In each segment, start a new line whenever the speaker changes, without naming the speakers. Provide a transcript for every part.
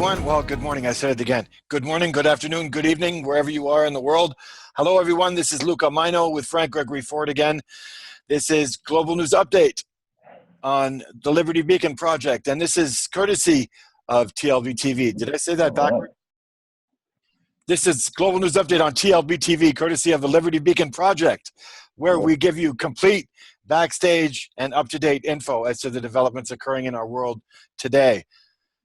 everyone. Well, good morning. I said it again. Good morning, good afternoon, good evening, wherever you are in the world. Hello, everyone. This is Luca Majno with Frank Gregory Ford again. This is Global News Update on the Liberty Beacon Project, and this is courtesy of TLB TV. Did I say that backward? This is Global News Update on TLB TV, courtesy of the Liberty Beacon Project, where we give you complete backstage and up-to-date info as to the developments occurring in our world today.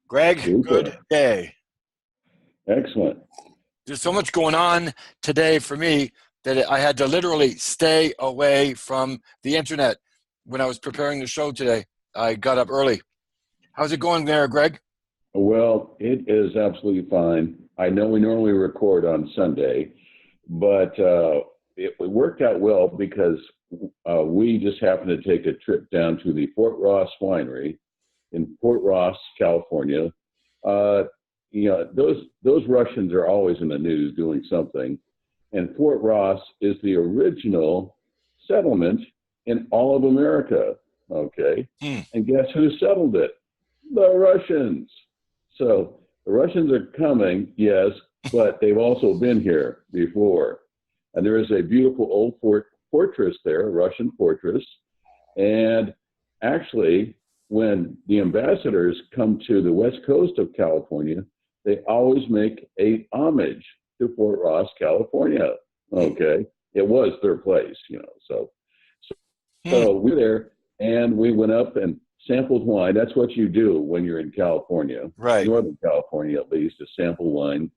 Greg, good day.
Excellent.
There's so much going on today for me that I had to literally stay away from the internet when I was preparing the show today. I got up early. How's it going there, Greg?
Well, it is absolutely fine. I know we normally record on Sunday, but it worked out well because we just happened to take a trip down to the Fort Ross winery in Fort Ross, California. Those Russians are always in the news doing something. And Fort Ross is the original settlement in all of America, okay? And guess who settled it? The Russians. So the Russians are coming, yes, but they've also been here before. And there is a beautiful old fortress there, a Russian fortress. And actually, when the ambassadors come to the west coast of California, they always make a homage to Fort Ross, California. Okay, it was their place, So we were there, and we went up and sampled wine. That's what you do when you're in California,
right?
Northern California, at least, to sample wine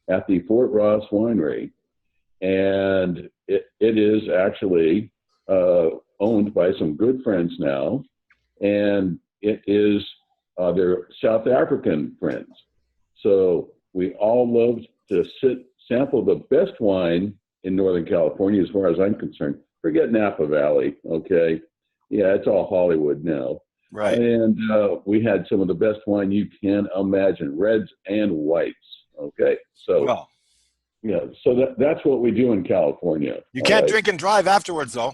at the Fort Ross winery, and it is actually owned by some good friends now. And it is their South African friends. So we all love to sample the best wine in Northern California, as far as I'm concerned. Forget Napa Valley, okay? Yeah, it's all Hollywood now.
Right.
And we had some of the best wine you can imagine, reds and whites, okay? So, so that's what we do in California.
You can't drink and drive afterwards, though.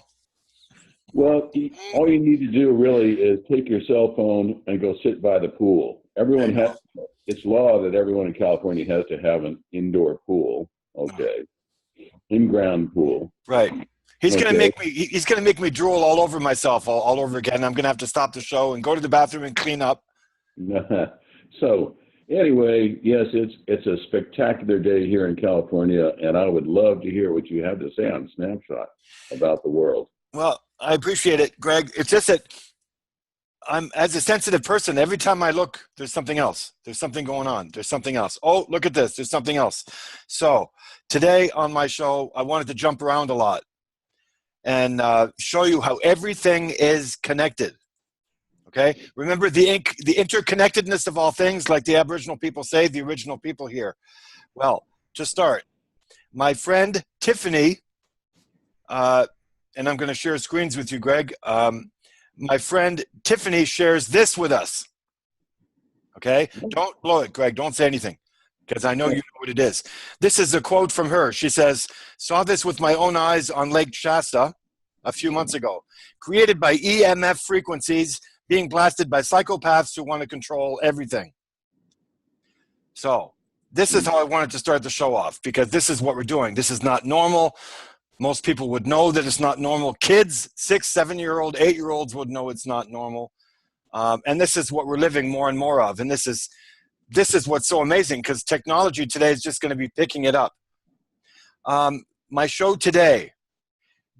Well, all you need to do really is take your cell phone and go sit by the pool. It's law that everyone in California has to have an indoor pool, okay? In-ground pool.
Right. He's gonna make me drool all over myself all over again. I'm gonna have to stop the show and go to the bathroom and clean up.
So anyway, yes, it's a spectacular day here in California, and I would love to hear what you have to say on Snapshot about the world.
Well, I appreciate it, Greg. It's just that I'm, as a sensitive person, every time I look, there's something else. There's something going on. There's something else. Oh, look at this. There's something else. So today on my show, I wanted to jump around a lot and show you how everything is connected. Okay? Remember the interconnectedness of all things, like the Aboriginal people say, the original people here. Well, to start, my friend Tiffany, and I'm going to share screens with you, Greg. My friend Tiffany shares this with us. Okay? Don't blow it, Greg. Don't say anything, because I know you know what it is. This is a quote from her. She says, "Saw this with my own eyes on Lake Shasta a few months ago. Created by EMF frequencies being blasted by psychopaths who want to control everything." So this is how I wanted to start the show off, because this is what we're doing. This is not normal. Most people would know that it's not normal. Kids, 6, 7-year-old, 8-year-olds would know it's not normal. And this is what we're living more and more of. And this is what's so amazing, because technology today is just going to be picking it up. My show today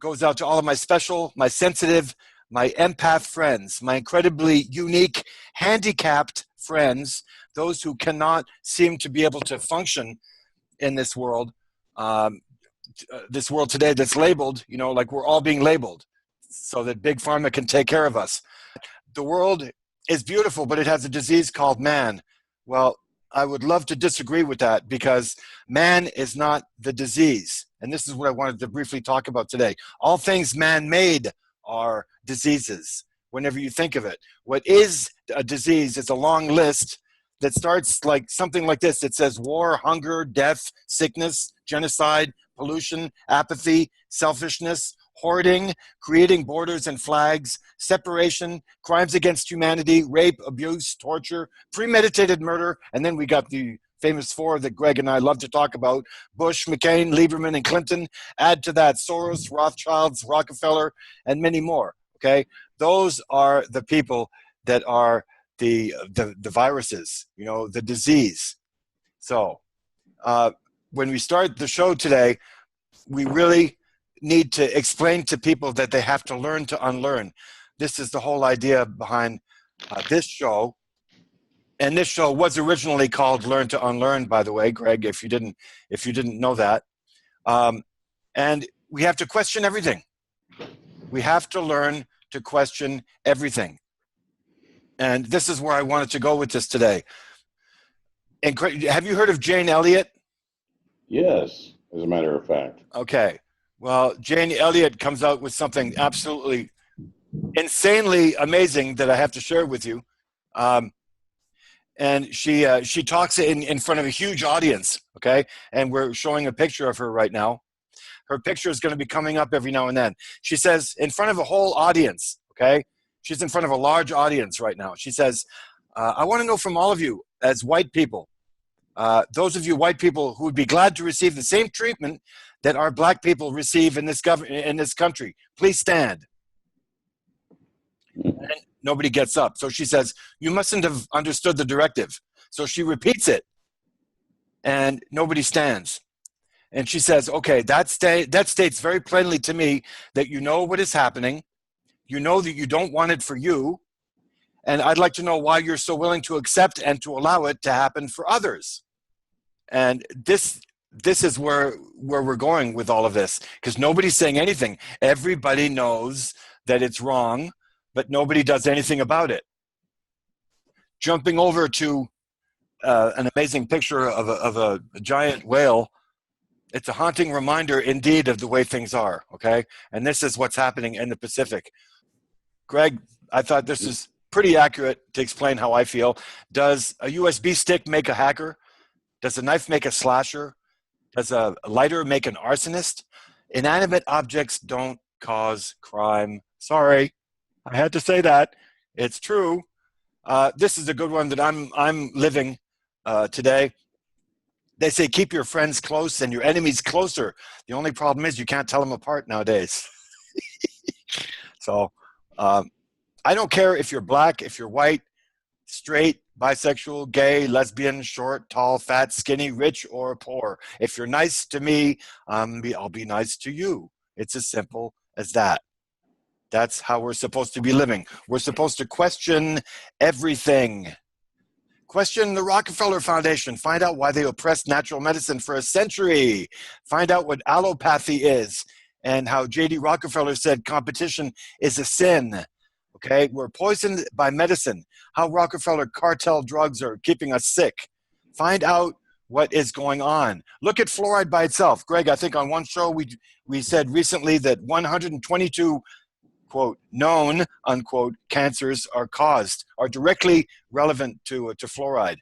goes out to all of my special, my sensitive, my empath friends, my incredibly unique, handicapped friends, those who cannot seem to be able to function in this world. This world today that's labeled, like we're all being labeled so that Big Pharma can take care of us. The world is beautiful, but it has a disease called man. Well, I would love to disagree with that, because man is not the disease. And this is what I wanted to briefly talk about today. All things man-made are diseases, whenever you think of it. What is a disease is a long list that starts like something like this. It says war, hunger, death, sickness, genocide, pollution, apathy, selfishness, hoarding, creating borders and flags, separation, crimes against humanity, rape, abuse, torture, premeditated murder, and then we got the famous four that Greg and I love to talk about: Bush, McCain, Lieberman, and Clinton. Add to that Soros, Rothschilds, Rockefeller, and many more. Okay, those are the people that are the viruses, you know, the disease. So when we start the show today, we really need to explain to people that they have to learn to unlearn. This is the whole idea behind this show. And this show was originally called Learn to Unlearn, by the way, Greg, if you didn't know that. And we have to question everything. We have to learn to question everything. And this is where I wanted to go with this today. And have you heard of Jane Elliott?
Yes, as a matter of fact.
Okay. Well, Jane Elliott comes out with something absolutely insanely amazing that I have to share with you. And she talks in front of a huge audience, okay? And we're showing a picture of her right now. Her picture is going to be coming up every now and then. She says, in front of a whole audience, okay? She's in front of a large audience right now. She says, I want to know from all of you as white people, those of you white people who would be glad to receive the same treatment that our black people receive in this country, please stand. And nobody gets up. So she says, you mustn't have understood the directive. So she repeats it, and nobody stands. And she says, okay, that states very plainly to me that you know what is happening. You know that you don't want it for you. And I'd like to know why you're so willing to accept and to allow it to happen for others. And this is where we're going with all of this, because nobody's saying anything. Everybody knows that it's wrong, but nobody does anything about it. Jumping over to an amazing picture of a giant whale. It's a haunting reminder indeed of the way things are, okay? And this is what's happening in the Pacific. Greg, I thought this is pretty accurate to explain how I feel. Does a USB stick make a hacker? Does a knife make a slasher? Does a lighter make an arsonist? Inanimate objects don't cause crime. Sorry, I had to say that. It's true. This is a good one that I'm living today. They say keep your friends close and your enemies closer. The only problem is you can't tell them apart nowadays. So I don't care if you're black, if you're white, straight, bisexual, gay, lesbian, short, tall, fat, skinny, rich, or poor. If you're nice to me, I'll be nice to you. It's as simple as that. That's how we're supposed to be living. We're supposed to question everything. Question the Rockefeller Foundation. Find out why they oppressed natural medicine for a century. Find out what allopathy is and how J.D. Rockefeller said competition is a sin. Okay, we're poisoned by medicine. How Rockefeller cartel drugs are keeping us sick. Find out what is going on. Look at fluoride by itself. Greg, I think on one show we said recently that 122 quote known unquote cancers are directly relevant to fluoride.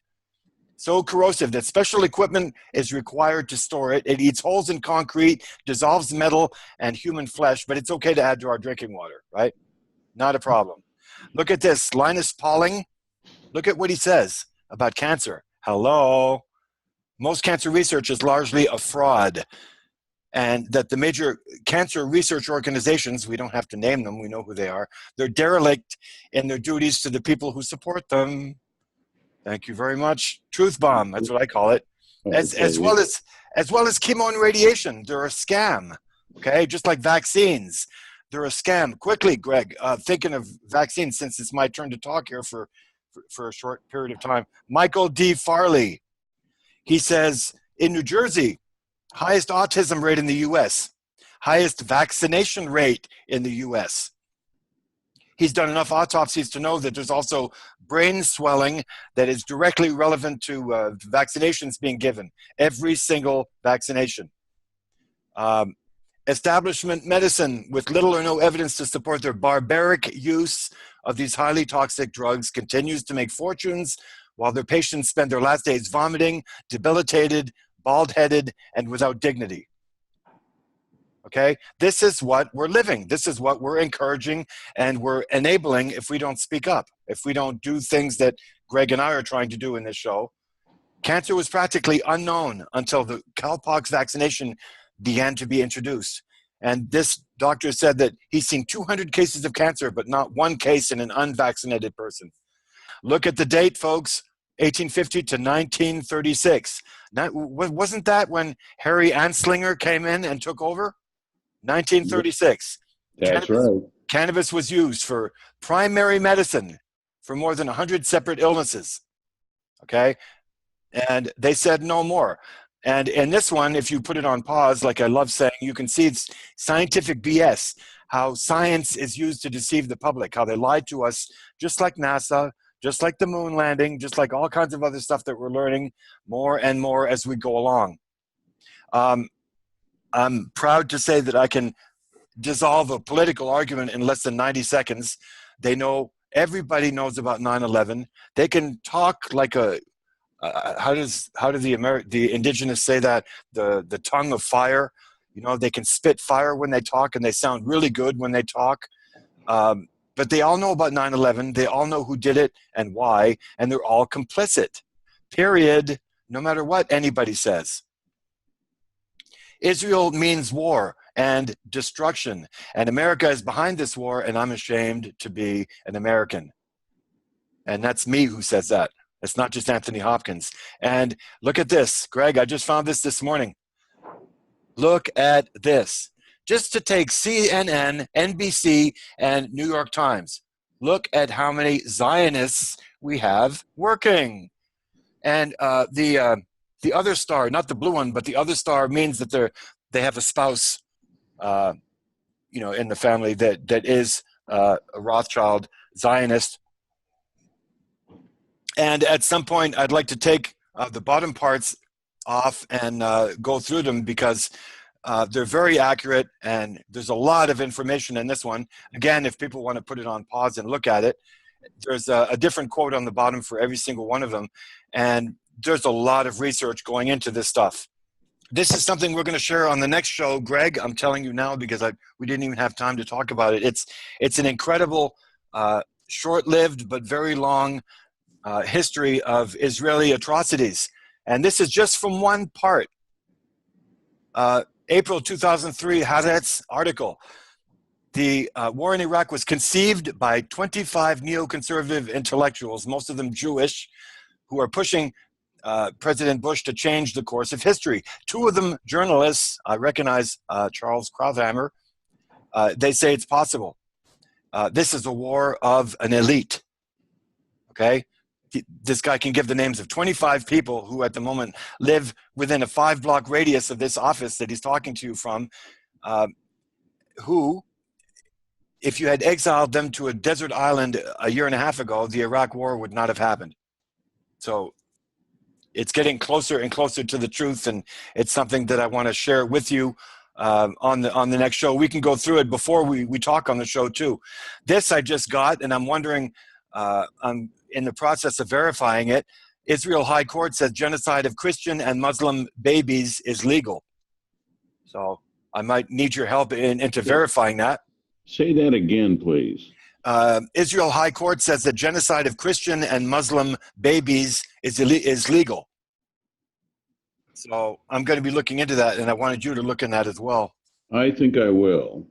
So corrosive that special equipment is required to store it. It eats holes in concrete, dissolves metal and human flesh, but it's okay to add to our drinking water, right? Not a problem. Look at this, Linus Pauling. Look at what he says about cancer. Hello. Most cancer research is largely a fraud. And that the major cancer research organizations, we don't have to name them, we know who they are, they're derelict in their duties to the people who support them. Thank you very much. Truth bomb, that's what I call it. As well as chemo and radiation, they're a scam, okay? Just like vaccines, they're a scam. Quickly, Greg, thinking of vaccines, since it's my turn to talk here for a short period of time. Michael D. Farley, he says, in New Jersey, highest autism rate in the U.S., highest vaccination rate in the U.S. He's done enough autopsies to know that there's also brain swelling that is directly relevant to vaccinations being given, every single vaccination. Establishment medicine, with little or no evidence to support their barbaric use of these highly toxic drugs, continues to make fortunes while their patients spend their last days vomiting, debilitated, bald-headed, and without dignity. Okay, this is what we're living. This is what we're encouraging and we're enabling if we don't speak up, if we don't do things that Greg and I are trying to do in this show. Cancer was practically unknown until the cowpox vaccination began to be introduced. And this doctor said that he's seen 200 cases of cancer, but not one case in an unvaccinated person. Look at the date, folks, 1850 to 1936. Wasn't that when Harry Anslinger came in and took over? 1936.
That's right.
Cannabis was used for primary medicine for more than 100 separate illnesses. Okay? And they said no more. And in this one, if you put it on pause, like I love saying, you can see it's scientific BS, how science is used to deceive the public, how they lied to us, just like NASA, just like the moon landing, just like all kinds of other stuff that we're learning more and more as we go along. I'm proud to say that I can dissolve a political argument in less than 90 seconds. They know, everybody knows about 9/11. They can talk like a, how do the indigenous say that? The tongue of fire. You know, they can spit fire when they talk, and they sound really good when they talk. But they all know about 9/11. They all know who did it and why, and they're all complicit. Period. No matter what anybody says. Israel means war and destruction, and America is behind this war, and I'm ashamed to be an American. And that's me who says that. It's not just Anthony Hopkins. And look at this, Greg, I just found this morning. Look at this. Just to take CNN, NBC, and New York Times. Look at how many Zionists we have working. And the other star, not the blue one, but the other star means that they have a spouse, in the family that is a Rothschild Zionist. And at some point, I'd like to take the bottom parts off and go through them because they're very accurate, and there's a lot of information in this one. Again, if people want to put it on pause and look at it, there's a different quote on the bottom for every single one of them. And there's a lot of research going into this stuff. This is something we're going to share on the next show, Greg. I'm telling you now because we didn't even have time to talk about it. It's an incredible, short-lived but very long history of Israeli atrocities. And this is just from one part. April 2003, Haaretz article. The war in Iraq was conceived by 25 neoconservative intellectuals, most of them Jewish, who are pushing President Bush to change the course of history. Two of them journalists, I recognize Charles Krauthammer, they say it's possible. This is a war of an elite, okay? This guy can give the names of 25 people who at the moment live within a 5-block radius of this office that he's talking to you from, who, if you had exiled them to a desert island a year and a half ago, the Iraq war would not have happened. So it's getting closer and closer to the truth, and it's something that I want to share with you on the next show. We can go through it before we talk on the show too. This I just got, and I'm wondering, I'm in the process of verifying it. Israel High Court says genocide of Christian and Muslim babies is legal. So I might need your help into verifying that.
Say that again, please.
Israel High Court says that genocide of Christian and Muslim babies is legal. So I'm going to be looking into that, and I wanted you to look in that as well.
I think I will.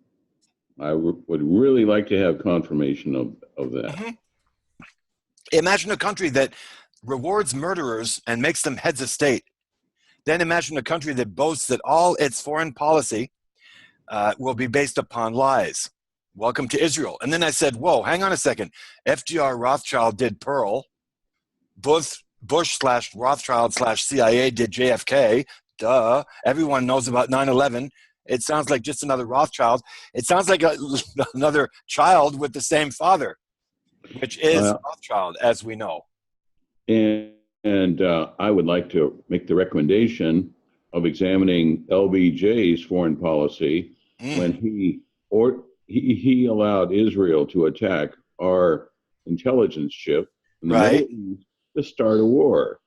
I would really like to have confirmation of that.
Mm-hmm. Imagine a country that rewards murderers and makes them heads of state. Then imagine a country that boasts that all its foreign policy will be based upon lies. Welcome to Israel. And then I said, whoa, hang on a second. FDR Rothschild did Pearl. Bush/Rothschild/CIA did JFK. Duh. Everyone knows about 9/11. It sounds like just another Rothschild. It sounds like another child with the same father, which is Rothschild, as we know.
And I would like to make the recommendation of examining LBJ's foreign policy when he allowed Israel to attack our intelligence ship in the Middle East to start a war,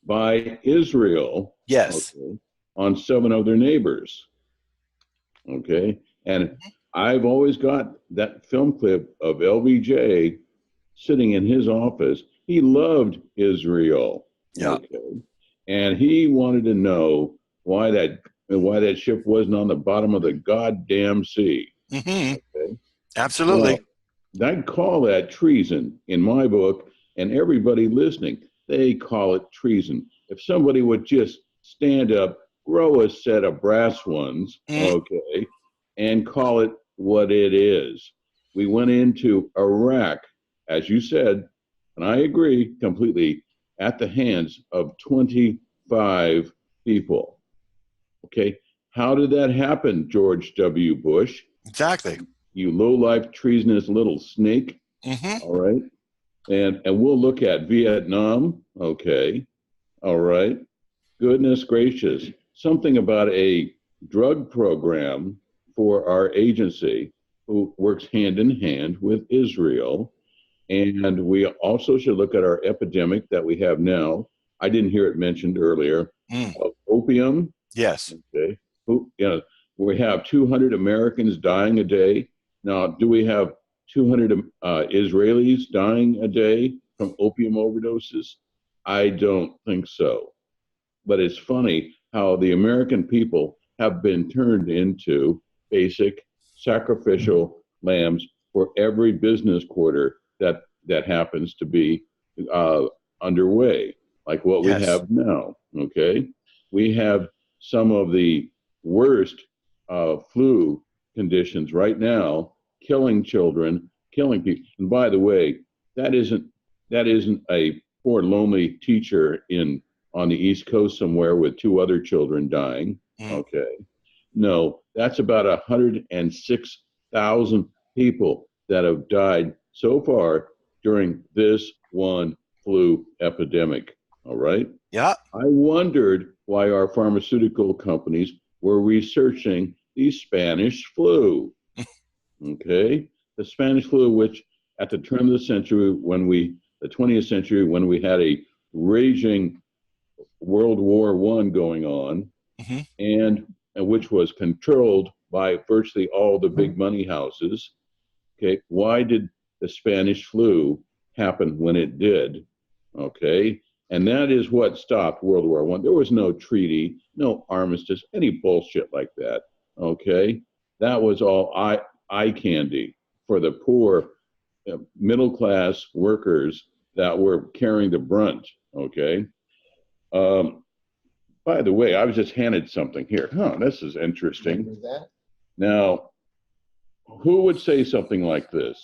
by Israel,
yes,
on 7 other neighbors. Okay. And I've always got that film clip of LBJ sitting in his office. He loved Israel.
Yeah.
Okay. And he wanted to know why that ship wasn't on the bottom of the goddamn sea.
Mm-hmm.
Okay.
Absolutely.
Well, I'd call that treason in my book, and everybody listening, they call it treason. If somebody would just stand up, grow a set of brass ones,
Mm.
okay, and call it what it is. We went into Iraq, as you said, and I agree completely, at the hands of 25 people. Okay. How did that happen, George W. Bush?
Exactly.
You low-life, treasonous little snake.
Mm-hmm.
All right. And we'll look at Vietnam. Okay. All right. Goodness gracious. Something about a drug program for our agency who works hand in hand with Israel. And we also should look at our epidemic that we have now. I didn't hear it mentioned earlier
Mm.
of opium.
Yes.
Okay. We have 200 Americans dying a day. Now, do we have 200 Israelis dying a day from opium overdoses? I don't think so. But it's funny how the American people have been turned into basic sacrificial lambs for every business quarter that happens to be uh, underway, like what we
Yes.
have now. Okay, we have some of the worst flu conditions right now, killing children, killing people. And by the way, that isn't that isn't a poor lonely teacher in on the East Coast somewhere with two other children dying.
Mm.
Okay. No, that's about 106,000 people that have died so far during this one flu epidemic. All right.
Yeah.
I wondered why our pharmaceutical companies were researching the Spanish flu. Okay. The Spanish flu, which at the turn of the century, the 20th century, when we had a raging World War I going on,
Mm-hmm.
and which was controlled by virtually all the big money houses. Okay, why did the Spanish flu happen when it did? Okay, and that is what stopped World War I. There was no treaty, no armistice, any bullshit like that. Okay, that was all eye candy for the poor middle class workers that were carrying the brunt. Okay. Um, by the way, I was just handed something here. Huh, this is interesting. Now, who would say something like this?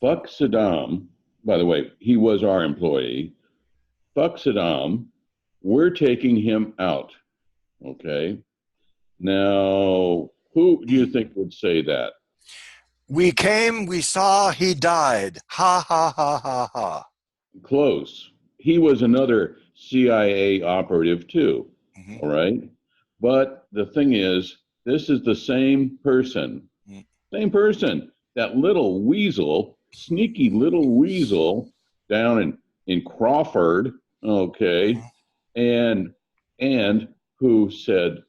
Fuck Saddam. By the way, he was our employee. Fuck Saddam. We're taking him out. Okay. Now, who do you think would say that?
We came, we saw, he died. Ha, ha, ha, ha, ha.
Close. He was another CIA operative too.
Mm-hmm.
All right. But the thing is, this is the same person, that little weasel, sneaky little weasel down in Crawford, okay, and who said,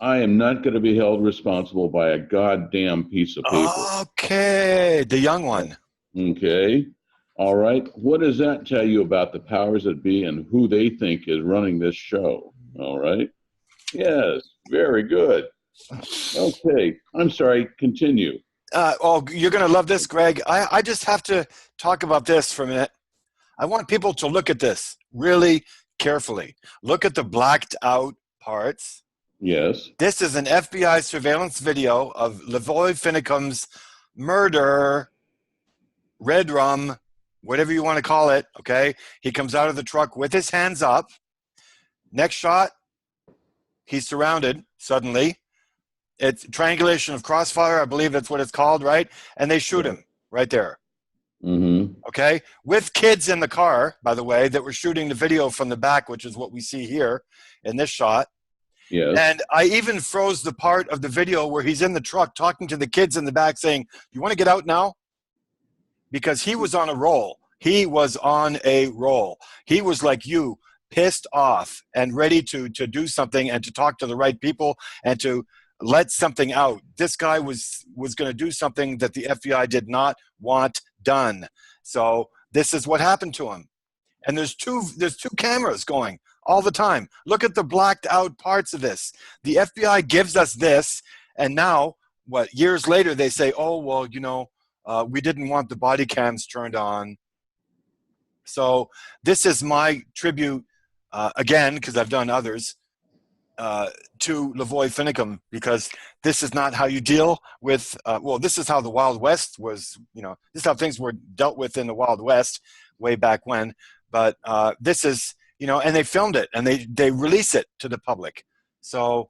I am not going to be held responsible by a goddamn piece of paper.
Okay, the young one.
Okay. All right. What does that tell you about the powers that be and who they think is running this show? All right. Yes. Very good. Okay. I'm sorry. Continue.
You're going to love this, Greg. I just have to talk about this for a minute. I want people to look at this really carefully. Look at the blacked out parts.
Yes.
This is an FBI surveillance video of Lavoy Finicum's murder, red rum, whatever you want to call it, okay? He comes out of the truck with his hands up. Next shot, he's surrounded suddenly. It's triangulation of crossfire, I believe that's what it's called, right? And they shoot him right there.
Mm-hmm.
Okay? With kids in the car, by the way, that were shooting the video from the back, which is what we see here in this shot.
Yes.
And I even froze the part of the video where he's in the truck talking to the kids in the back saying, you want to get out now? Because he was on a roll. He was on a roll. He was like you, pissed off and ready to do something and to talk to the right people and to let something out. This guy was going to do something that the FBI did not want done. So this is what happened to him. And there's two cameras going all the time. Look at the blacked out parts of this. The FBI gives us this, and now, years later, they say, oh, well, we didn't want the body cams turned on. So this is my tribute, again, because I've done others, to Lavoy Finicum, because this is not how you deal with, this is how the Wild West was, this is how things were dealt with in the Wild West way back when. But this is, and they filmed it and they release it to the public. So,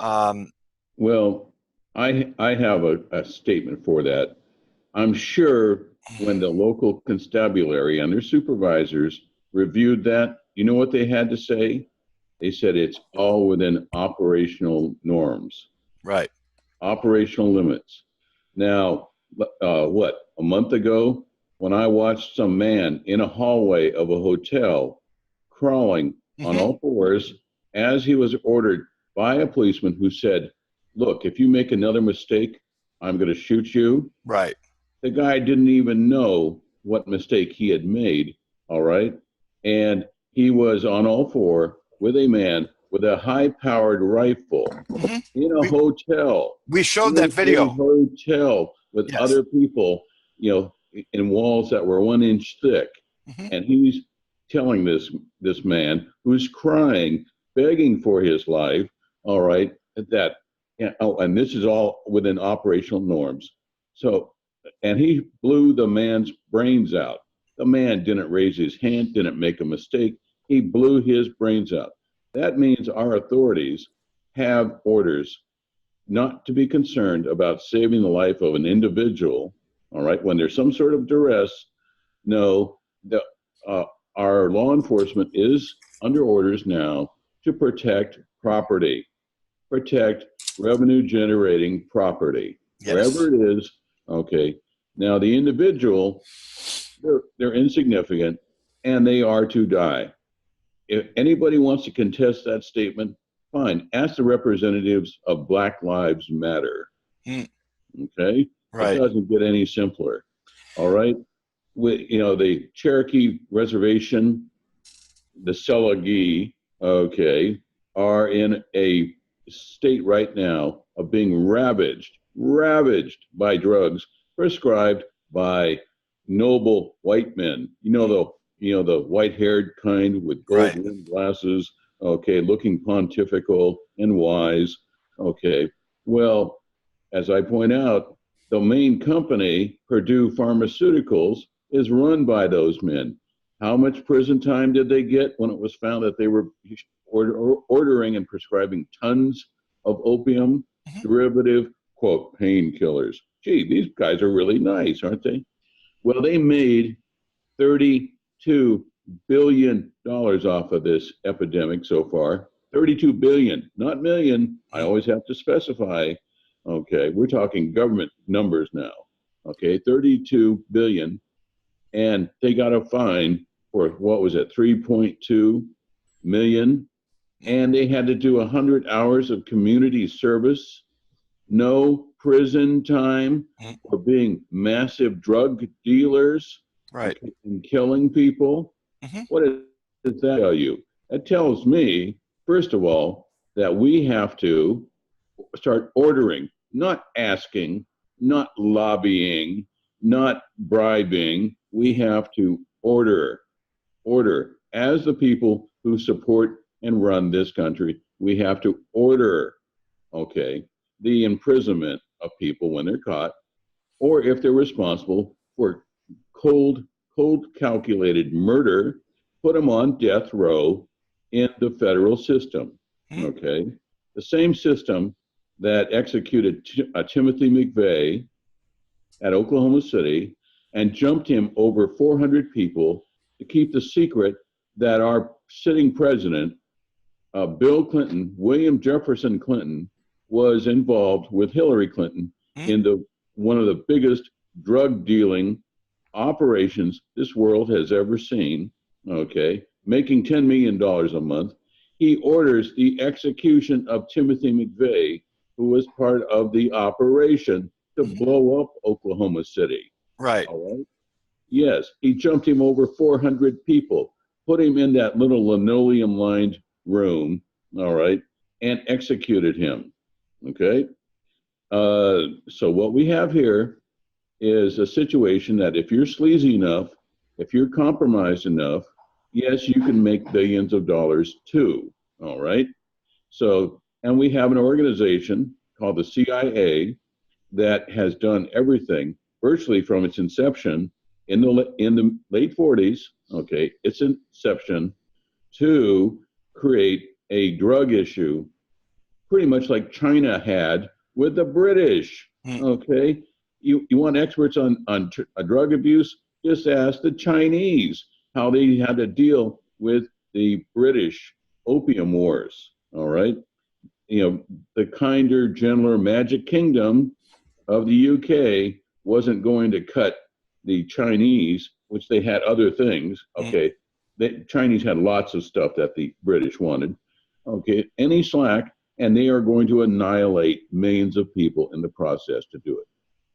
well, I have a statement for that. I'm sure when the local constabulary and their supervisors reviewed that, you know what they had to say? They said it's all within operational norms.
Right.
Operational limits. Now, a month ago, when I watched some man in a hallway of a hotel crawling on all fours as he was ordered by a policeman who said, look, if you make another mistake, I'm going to shoot you.
Right.
The guy didn't even know what mistake he had made, all right? And he was on all four with a man with a high-powered rifle in a hotel.
We showed that video.
In a hotel with other people, in walls that were 1 inch thick. And he's telling this man who's crying, begging for his life, all right, that, and this is all within operational norms. So, and he blew the man's brains out. The man didn't raise his hand, didn't make a mistake. He blew his brains out. That means our authorities have orders not to be concerned about saving the life of an individual, all right, when there's some sort of duress. No, our law enforcement is under orders now to protect property, protect revenue-generating property, wherever it is. Okay, now the individual, they're insignificant, and they are to die. If anybody wants to contest that statement, fine. Ask the representatives of Black Lives Matter. Okay?
Right.
It doesn't get any simpler. All right? The Cherokee Reservation, the Selagee, okay, are in a state right now of being ravaged by drugs prescribed by noble white men. The white-haired kind with gold-rimmed glasses, okay, looking pontifical and wise. Okay, well, as I point out, the main company, Purdue Pharmaceuticals, is run by those men. How much prison time did they get when it was found that they were ordering and prescribing tons of opium derivative, quote, painkillers? Gee, these guys are really nice, aren't they? Well, they made $32 billion off of this epidemic so far. 32 billion, not million. I always have to specify. Okay, we're talking government numbers now. Okay, 32 billion. And they got a fine for, 3.2 million. And they had to do 100 hours of community service. No prison time for being massive drug dealers.
Right.
And killing people. What does that tell you? That tells me, first of all, that we have to start ordering, not asking, not lobbying, not bribing. We have to order as the people who support and run this country. We have to order, okay, the imprisonment of people when they're caught, or if they're responsible for cold calculated murder, put them on death row in the federal system, okay? The same system that executed Timothy McVeigh at Oklahoma City and jumped him over 400 people to keep the secret that our sitting president, Bill Clinton, William Jefferson Clinton, was involved with Hillary Clinton in one of the biggest drug dealing operations this world has ever seen, okay, making $10 million a month. He orders the execution of Timothy McVeigh who was part of the operation to blow up Oklahoma City.
Right.
All right. Yes, he jumped him over 400 people, put him in that little linoleum-lined room, all right, and executed him. Okay. So what we have here is a situation that if you're sleazy enough, if you're compromised enough, yes, you can make billions of dollars too. All right. So, and we have an organization called the CIA that has done everything virtually from its inception in the late 40s. Okay, its inception to create a drug issue, pretty much like China had with the British. Okay, you want experts on drug abuse? Just ask the Chinese how they had to deal with the British opium wars. All right, the kinder, gentler Magic Kingdom of the UK wasn't going to cut the Chinese, which they had other things. Okay, the Chinese had lots of stuff that the British wanted. Okay, any slack, and they are going to annihilate millions of people in the process to do it.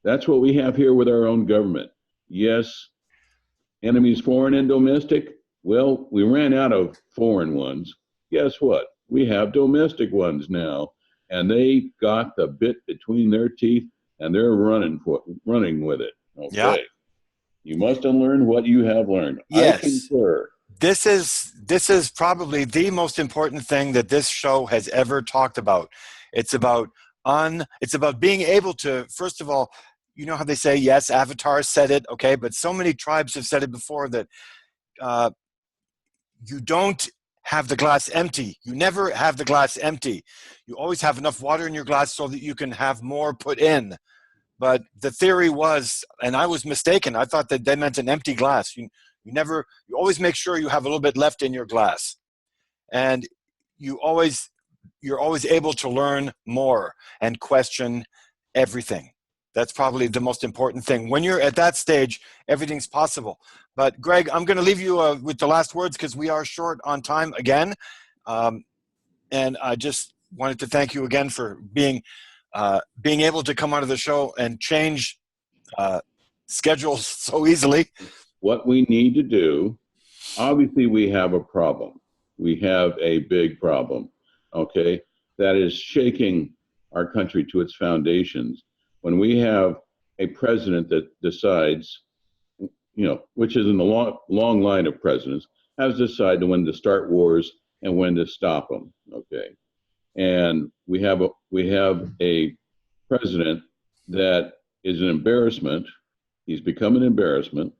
That's what we have here with our own government. Yes, enemies foreign and domestic. Well, we ran out of foreign ones. Guess what? We have domestic ones now, and they got the bit between their teeth, and they're running with it. Okay.
Yeah.
You must unlearn what you have learned.
Yes.
I concur.
This is probably the most important thing that this show has ever talked about. It's about being able to, first of all, you know how they say, yes, Avatar said it, okay, but so many tribes have said it before that you don't have the glass empty. You never have the glass empty. You always have enough water in your glass so that you can have more put in. But the theory was, and I was mistaken, I thought that they meant an empty glass. You always make sure you have a little bit left in your glass. And you're always able to learn more and question everything. That's probably the most important thing. When you're at that stage, everything's possible. But Greg, I'm going to leave you with the last words because we are short on time again. And I just wanted to thank you again for being able to come onto the show and change schedules so easily.
What we need to do, obviously we have a problem. We have a big problem, okay, that is shaking our country to its foundations. When we have a president that decides, which is in the long line of presidents, has decided when to start wars and when to stop them, okay? And we have a president that is an embarrassment. He's become an embarrassment.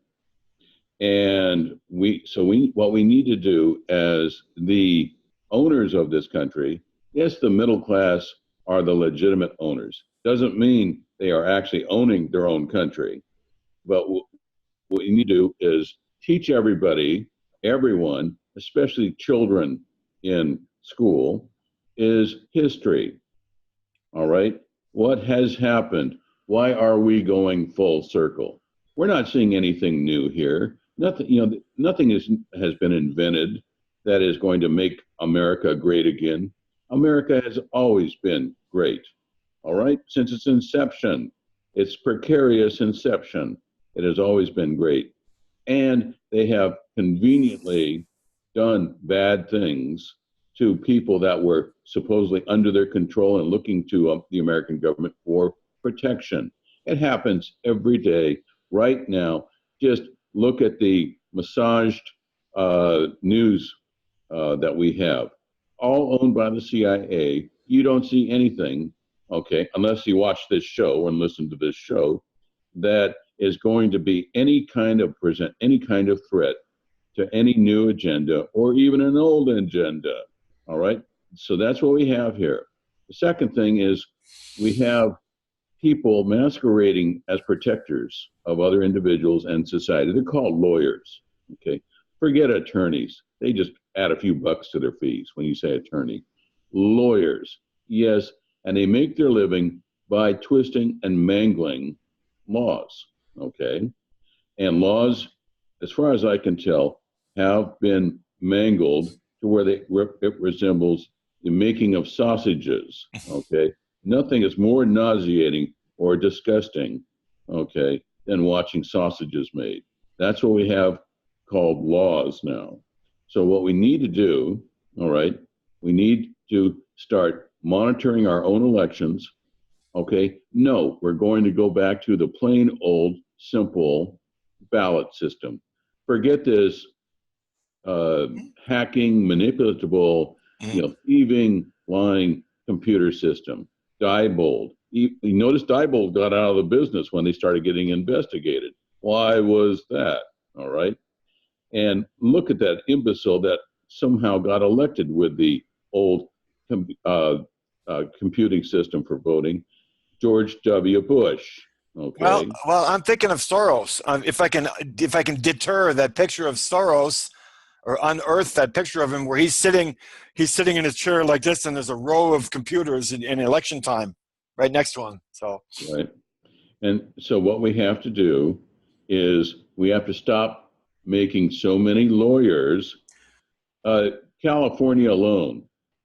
And what we need to do as the owners of this country, yes, the middle class are the legitimate owners. Doesn't mean they are actually owning their own country. But what you need to do is teach everyone, especially children in school, is history. All right? What has happened? Why are we going full circle? We're not seeing anything new here. Nothing has been invented that is going to make America great again. America has always been great. All right? Since its inception, its precarious inception, it has always been great. And they have conveniently done bad things to people that were supposedly under their control and looking to the American government for protection. It happens every day. Right now, just look at the massaged news that we have, all owned by the CIA. You don't see anything, okay, unless you watch this show and listen to this show, that is going to be any kind of threat to any new agenda or even an old agenda. All right. So that's what we have here. The second thing is we have people masquerading as protectors of other individuals and society. They're called lawyers. Okay. Forget attorneys. They just add a few bucks to their fees when you say attorney. Lawyers. Yes. And they make their living by twisting and mangling laws. Okay. And laws, as far as I can tell, have been mangled to where it resembles the making of sausages. Okay. Nothing is more nauseating or disgusting, okay, than watching sausages made. That's what we have called laws now. So what we need to do, all right, we need to start monitoring our own elections. Okay, no, we're going to go back to the plain old simple ballot system. Forget this hacking, manipulatable, thieving, lying computer system. Diebold. You notice Diebold got out of the business when they started getting investigated. Why was that? All right. And look at that imbecile that somehow got elected with the old computing system for voting, George W. Bush. Okay.
Well, I'm thinking of Soros. If I can deter that picture of Soros, or unearth that picture of him where he's sitting in his chair like this, and there's a row of computers in election time right next to him. So
right. And so what we have to do is we have to stop making so many lawyers. California alone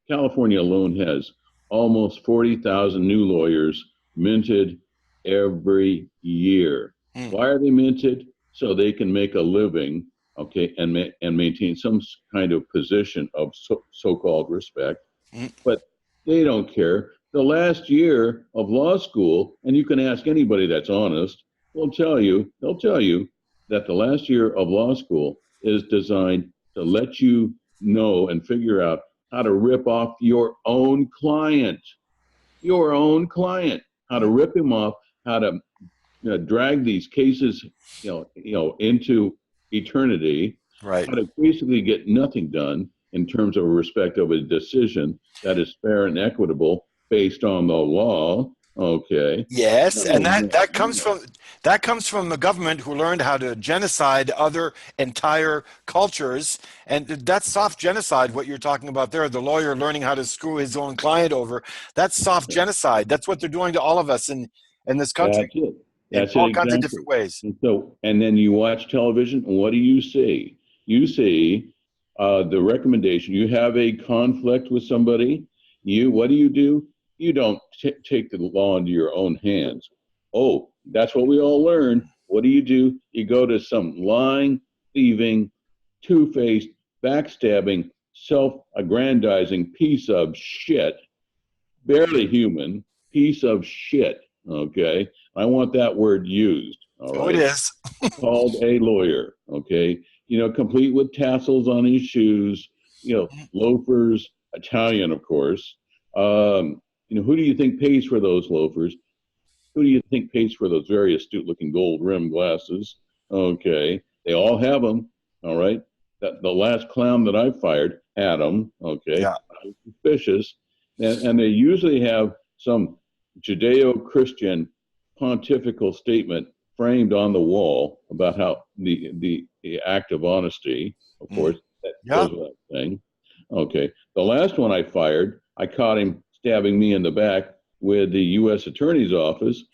has almost 40,000 new lawyers minted every year. Why are they minted? So they can make a living, okay, and maintain some kind of position of so-called respect. But they don't care. The last year of law school, and you can ask anybody that's honest, they'll tell you that the last year of law school is designed to let you know and figure out how to rip off your own client, how to rip him off, how to drag these cases, into eternity,
right.
how to basically get nothing done in terms of respect of a decision that is fair and equitable based on the law. Okay.
Yes, and that comes from the government who learned how to genocide other entire cultures, and that's soft genocide. What you're talking about there, the lawyer learning how to screw his own client over, that's soft genocide. That's what they're doing to all of us in this country.
That's it.
In all kinds of different ways.
And then you watch television, and what do you see? You see the recommendation. You have a conflict with somebody. What do? You don't take the law into your own hands. Oh, that's what we all learn. What do? You go to some lying, thieving, two-faced, backstabbing, self-aggrandizing piece of shit, barely human piece of shit. Okay, I want that word used. All right.
Oh, it is.
Called a lawyer. Okay, complete with tassels on his shoes. Loafers, Italian, of course. Who do you think pays for those loafers? Who do you think pays for those very astute-looking gold-rimmed glasses? Okay, they all have them. All right. The last clown that I fired had them. Okay,
yeah.
I was suspicious, and they usually have some Judeo-Christian pontifical statement framed on the wall about how the act of honesty, of course, that goes without saying. Okay, the last one I fired, I caught him stabbing me in the back with the U.S. Attorney's Office.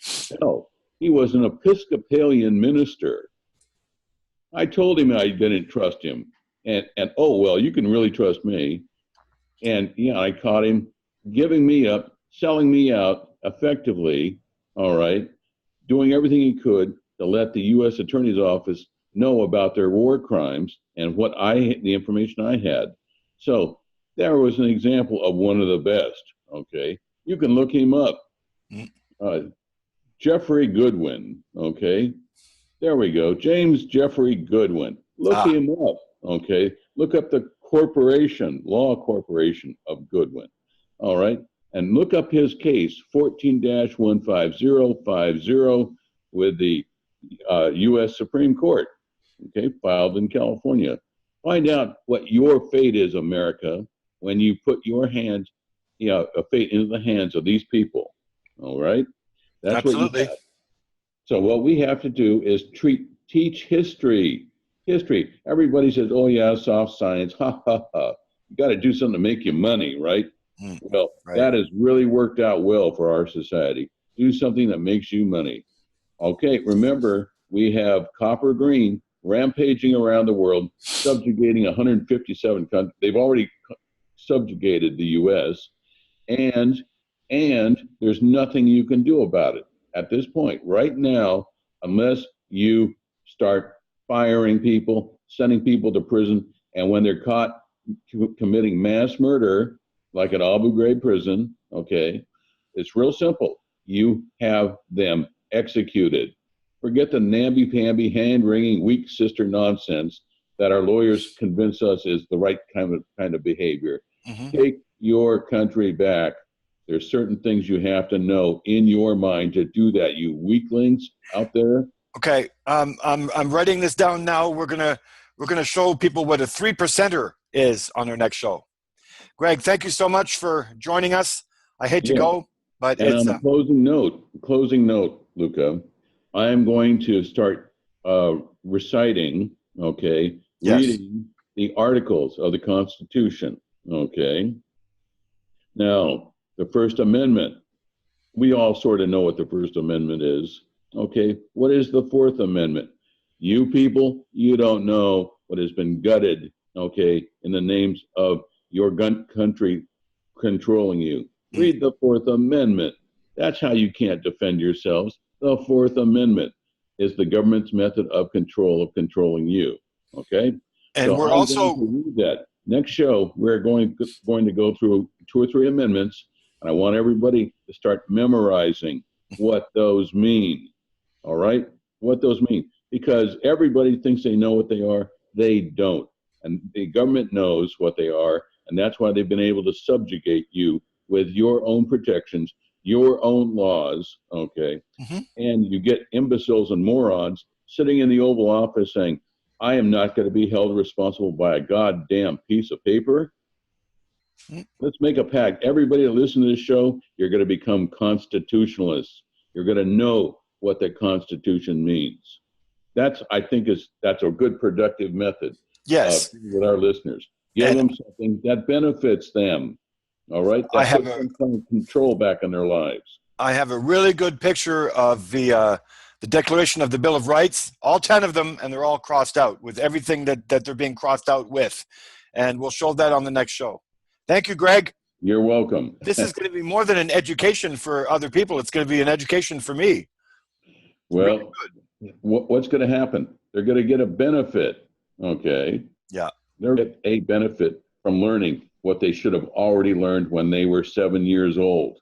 Hell, he was an Episcopalian minister. I told him I didn't trust him, and oh well, you can really trust me. And I caught him giving me up, selling me out effectively. All right, doing everything he could to let the U.S. Attorney's Office know about their war crimes and the information I had. So there was an example of one of the best. Okay, you can look him up. Jeffrey Goodwin. Okay, there we go. James Jeffrey Goodwin. Look him up. Okay, look up the law corporation of Goodwin. All right, and look up his case 14-15050 with the U.S. Supreme Court. Okay, filed in California. Find out what your fate is, America, when you put your hands, a fate into the hands of these people. All right, that's
absolutely
what you have. So what we have to do is teach history. Everybody says, "Oh yeah, soft science." Ha ha ha. You got to do something to make you money, right? Well, that has really worked out well for our society. Do something that makes you money. Okay, remember, we have copper green rampaging around the world, subjugating 157 countries. They've already subjugated the U.S. and and there's nothing you can do about it at this point right now, unless you start firing people, sending people to prison, and when they're caught committing mass murder, like at Abu Ghraib prison, okay, it's real simple. You have them executed. Forget the namby-pamby, hand-wringing, weak sister nonsense that our lawyers convince us is the right kind of behavior.
Mm-hmm.
Take your country back. There's certain things you have to know in your mind to do that, you weaklings out there.
Okay, I'm writing this down now. We're gonna show people what a 3%er is on our next show. Greg, thank you so much for joining us. I hate to go, but
and
it's
on a closing note, Luca, I am going to start reciting, okay,
yes.
reading the articles of the Constitution, okay. Now, the First Amendment, we all sort of know what the First Amendment is, okay. What is the Fourth Amendment? You people, you don't know what has been gutted, okay, in the names of your country controlling you. Read the Fourth Amendment. That's how you can't defend yourselves. The Fourth Amendment is the government's method of controlling you. Okay?
And
so
we're
I'm
also
going to read that. Next show, we're going to go through 2 or 3 amendments, and I want everybody to start memorizing what those mean. All right? What those mean. Because everybody thinks they know what they are. They don't. And the government knows what they are, and that's why they've been able to subjugate you with your own protections, your own laws, okay?
Mm-hmm.
And you get imbeciles and morons sitting in the Oval Office saying, I am not going to be held responsible by a goddamn piece of paper. Mm-hmm. Let's make a pact. Everybody that listens to this show, you're going to become constitutionalists. You're going to know what the Constitution means. That's a good productive method.
Yes.
With our listeners. Give them something that benefits them. All right? That puts some control back in their lives.
I have a really good picture of the Declaration of the Bill of Rights, all 10 of them, and they're all crossed out with everything that they're being crossed out with. And we'll show that on the next show. Thank you, Greg.
You're welcome.
This is going to be more than an education for other people. It's going to be an education for me.
Well, really what's going to happen? They're going to get a benefit. Okay.
Yeah.
They're get a benefit from learning what they should have already learned when they were 7 years old.